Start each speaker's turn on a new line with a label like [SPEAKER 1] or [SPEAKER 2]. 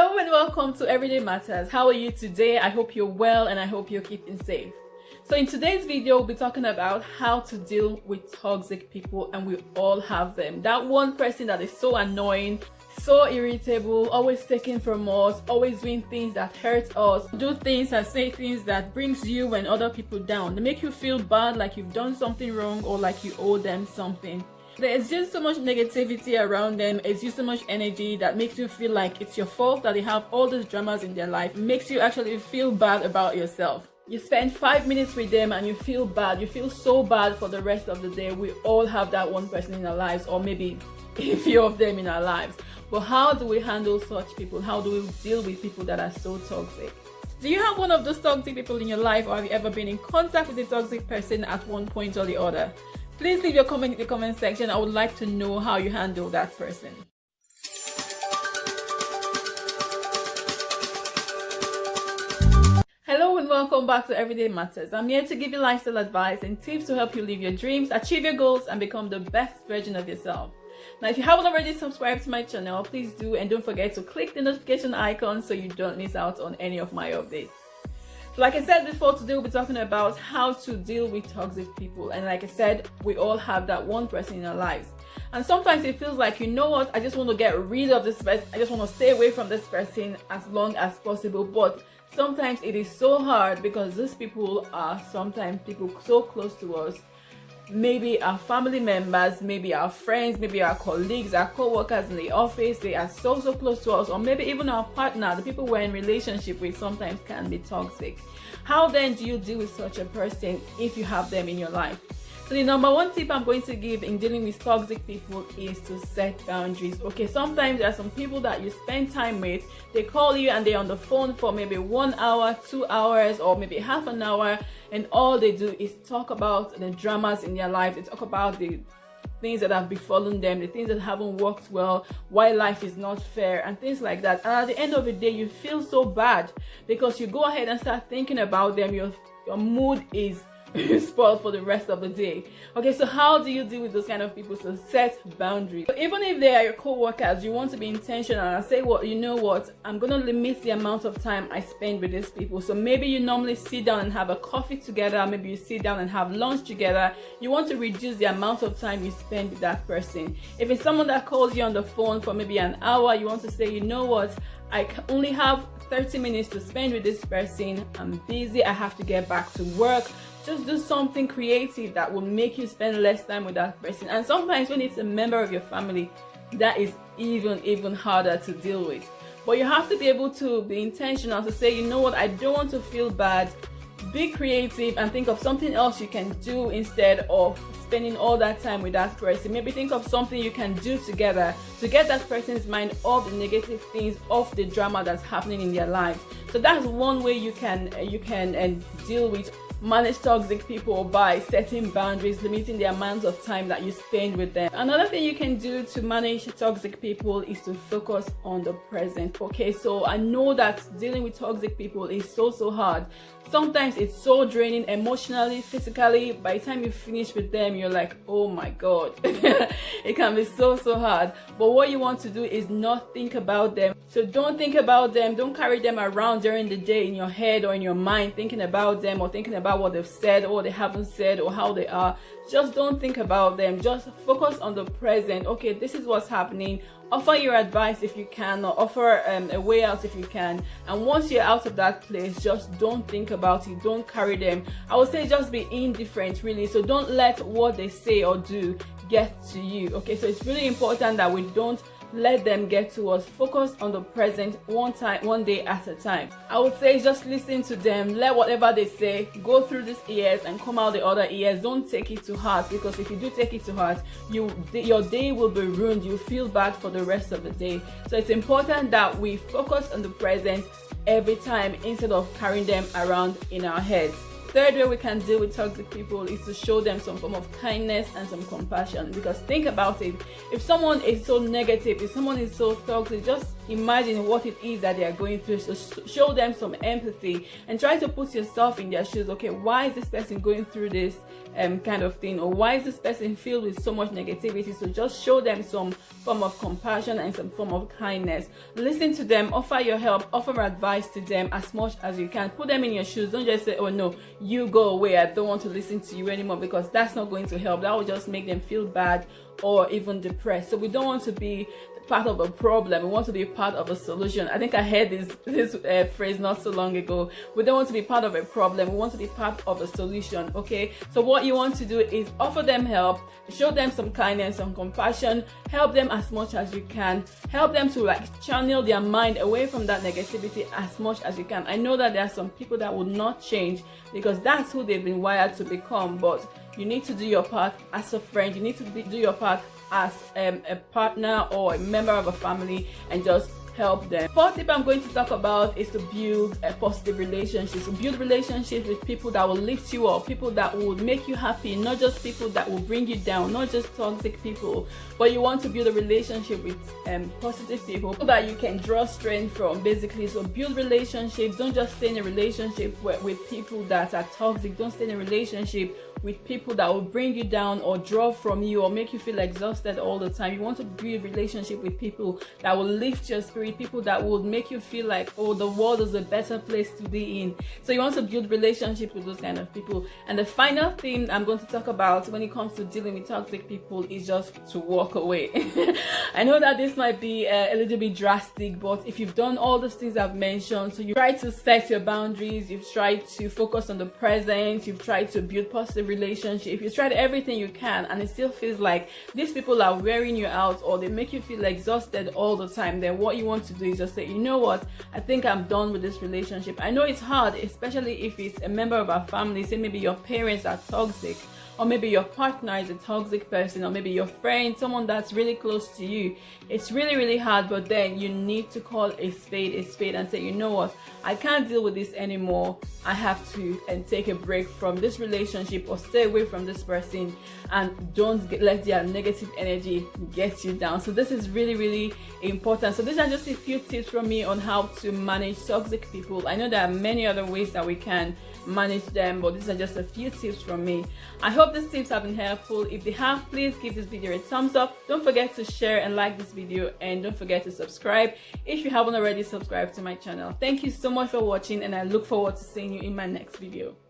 [SPEAKER 1] Hello and welcome to Everyday Matters. How are you today? I hope you're well and I hope you're keeping safe. So in today's video, we'll be talking about how to deal with toxic people, and we all have them. That one person that is so annoying, so irritable, always taking from us, always doing things that hurt us, do things and say things that brings you and other people down. They make you feel bad, like you've done something wrong or like you owe them something. There's just so much negativity around them. It's just so much energy that makes you feel like it's your fault that they have all these dramas in their life. It makes you actually feel bad about yourself. You spend 5 minutes with them and you feel bad. You feel so bad for the rest of the day. We all have that one person in our lives, or maybe a few of them in our lives. But how do we handle such people? How do we deal with people that are so toxic? Do you have one of those toxic people in your life, or have you ever been in contact with a toxic person at one point or the other? Please leave your comment in the comment section. I would like to know how you handle that person. Hello and welcome back to Everyday Matters. I'm here to give you lifestyle advice and tips to help you live your dreams, achieve your goals, and become the best version of yourself. Now, if you haven't already subscribed to my channel, please do, and don't forget to click the notification icon so you don't miss out on any of my updates. Like I said before, today we'll be talking about how to deal with toxic people. And like I said, we all have that one person in our lives. And sometimes it feels like, you know what, I just want to get rid of this person. I just want to stay away from this person as long as possible. But sometimes it is so hard because these people are sometimes people so close to us. Maybe our family members, maybe our friends, maybe our colleagues, our co-workers in the office. They are so close to us, or maybe even our partner, the people we're in relationship with, sometimes can be toxic. How then do you deal with such a person if you have them in your life? So the number one tip I'm going to give in dealing with toxic people is to set boundaries. Okay, sometimes there are some people that you spend time with. They call you and they're on the phone for maybe 1 hour, 2 hours, or maybe half an hour, and all they do is talk about the dramas in their life. They talk about the things that have befallen them, the things that haven't worked well, why life is not fair, and things like that. And at the end of the day, you feel so bad because you go ahead and start thinking about them. Your mood is spoiled for the rest of the day. Okay, so how do you deal with those kind of people? So set boundaries. So even if they are your co-workers, you want to be intentional and say, well, you know what, I'm gonna limit the amount of time I spend with these people. So maybe you normally sit down and have a coffee together, maybe you sit down and have lunch together. You want to reduce the amount of time you spend with that person. If it's someone that calls you on the phone for maybe an hour, you want to say, you know what, I only have 30 minutes to spend with this person. I'm busy, I have to get back to work. Just do something creative that will make you spend less time with that person. And sometimes when it's a member of your family, that is even harder to deal with. But you have to be able to be intentional to say, you know what, I don't want to feel bad. Be creative and think of something else you can do instead of spending all that time with that person. Maybe think of something you can do together to get that person's mind off the negative things, off the drama that's happening in their lives. So that's one way you can deal with manage toxic people, by setting boundaries, limiting the amount of time that you spend with them. Another thing you can do to manage toxic people is to focus on the present. Okay, so I know that dealing with toxic people is so hard. Sometimes it's so draining emotionally, physically. By the time you finish with them, you're like, oh my god. It can be so hard. But what you want to do is not think about them. So don't think about them. Don't carry them around during the day in your head or in your mind, thinking about them or thinking about what they've said or what they haven't said or how they are. Just don't think about them. Just focus on the present. Okay, this is what's happening. Offer your advice if you can, or offer a way out if you can. And once you're out of that place, just don't think about it. Don't carry them. I would say just be indifferent, really. So don't let what they say or do get to you. Okay, so it's really important that we don't let them get to us. Focus on the present, one day at a time. I would say just listen to them. Let whatever they say go through these ears and come out the other ears. Don't take it to heart, because if you do take it to heart, your day will be ruined. You feel bad for the rest of the day. So it's important that we focus on the present every time instead of carrying them around in our heads. Third way we can deal with toxic people is to show them some form of kindness and some compassion. Because think about it, if someone is so negative, if someone is so toxic, just imagine what it is that they are going through. So show them some empathy and try to put yourself in their shoes. Okay, why is this person going through this kind of thing, or why is this person filled with so much negativity? So just show them some form of compassion and some form of kindness. Listen to them, offer your help, offer advice to them as much as you can. Put them in your shoes. Don't just say, oh no, you go away, I don't want to listen to you anymore, because that's not going to help. That will just make them feel bad or even depressed. So we don't want to be part of a problem, we want to be part of a solution. I think I heard this phrase not so long ago. We don't want to be part of a problem, we want to be part of a solution. Okay, so what you want to do is offer them help, show them some kindness, some compassion, help them as much as you can, help them to like channel their mind away from that negativity as much as you can. I know that there are some people that will not change because that's who they've been wired to become, but you need to do your part as a friend, you need to do your part as a partner or a member of a family, and just help them. Fourth tip I'm going to talk about is to build a positive relationship. So build relationships with people that will lift you up, people that will make you happy, not just people that will bring you down, not just toxic people, but you want to build a relationship with positive people so that you can draw strength from, basically. So build relationships. Don't just stay in a relationship with people that are toxic. Don't stay in a relationship with people that will bring you down or draw from you or make you feel exhausted all the time. You want to build a relationship with people that will lift your spirit, people that will make you feel like, oh, the world is a better place to be in. So you want to build relationships with those kind of people. And the final thing I'm going to talk about when it comes to dealing with toxic people is just to walk away. I know that this might be a little bit drastic, but if you've done all those things I've mentioned, so you try to set your boundaries, you've tried to focus on the present, you've tried to build positive relationship, you've tried everything you can, and it still feels like these people are wearing you out or they make you feel exhausted all the time, then what you want to do is just say, you know what, I think I'm done with this relationship. I know it's hard, especially if it's a member of our family. Say maybe your parents are toxic, or maybe your partner is a toxic person, or maybe your friend, someone that's really close to you. It's really, really hard, but then you need to call a spade and say, you know what, I can't deal with this anymore. I have to take a break from this relationship or stay away from this person, and don't let their negative energy get you down. So this is really, really important. So these are just a few tips from me on how to manage toxic people. I know there are many other ways that we can manage them, but these are just a few tips from me. I hope these tips have been helpful. If they have, please give this video a thumbs up. Don't forget to share and like this video, and don't forget to subscribe if you haven't already subscribed to my channel. Thank you so much for watching, and I look forward to seeing you in my next video.